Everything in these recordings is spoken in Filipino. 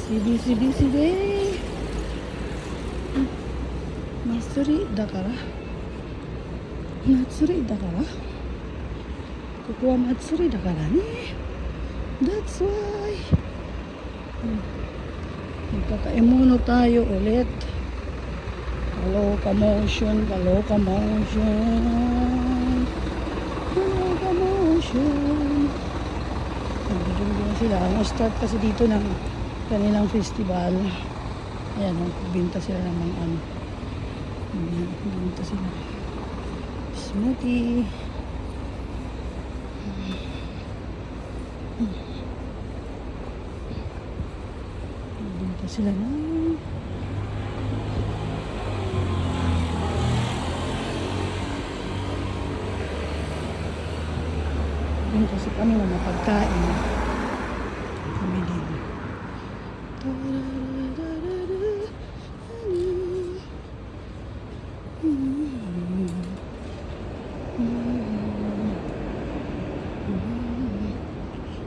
busy, busy day. Matsuri da kara. Matsuri da kara. Koko wa matsuri da kara ne. That's why. Magkaka-emono tayo ulit. Kaloka motion, kaloka motion. Kaloka motion. Nagdudugong sila. Ang start kasi dito ng kanilang festival. Ayan, binta sila ng mga ano. Binta sila. Smoothie. Binta sila ng kasi kami na mapagkain kami din.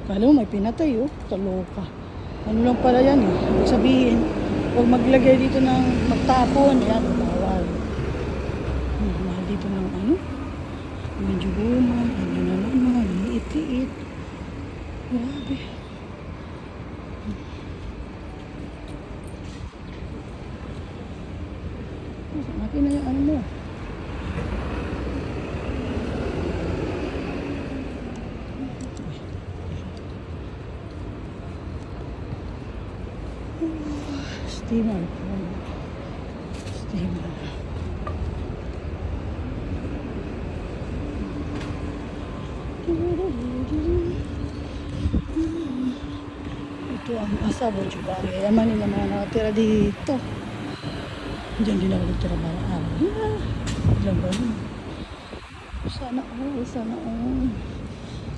Kala mo may pinatay kaloka. Ano lang pala yan Ibig sabihin huwag maglagay dito ng magtapon yan, bawal. Mahal dito ng medyo guma, ano na naman, liit-liit. Grabe. Akin na yung ano mo. Steamer. Steamer. Ito ang Asabo Jubang. Yaman nila mga nakatira dito. Diyan din ako nagtira para araw. Diyan ba rin? Sana sana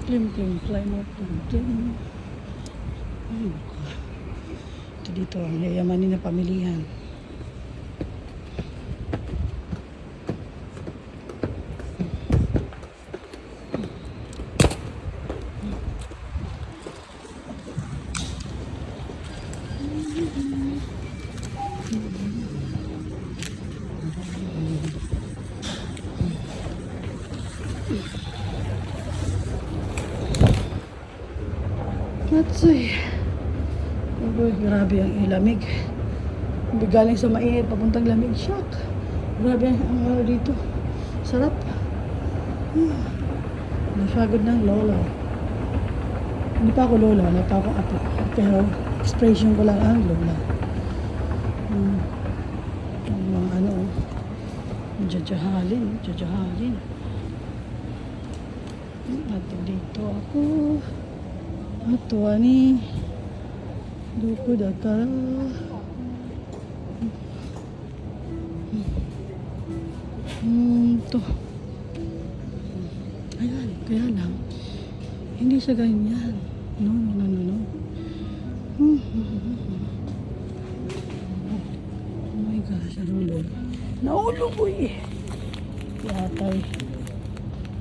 Klim, climb up, klim. Ito dito ang yayamanin na pamilihan. Matsoy. Grabe ang ilamig. Galing sa mainit, papuntang lamig. Shock. Grabe ang dito. Sarap. Nasagod ng lola. Hindi pa ako lola, wala pa akong apo. Pero expression ko lang ang lola. Ang mga jajahalin. At dito ako. Ato ani duko datara. To. Ayan, kaya lang hindi siya ganyan. No. Oh my gosh, naulog ko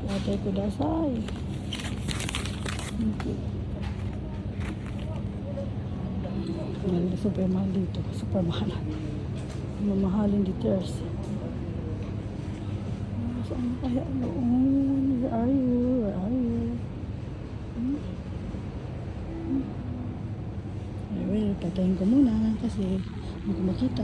Yatay ko dasay. Super mahal dito. Super mahal. Mamahalin dito. Saan kaya noon? Where are you? Anyway, patayin ko muna kasi hindi ko makita.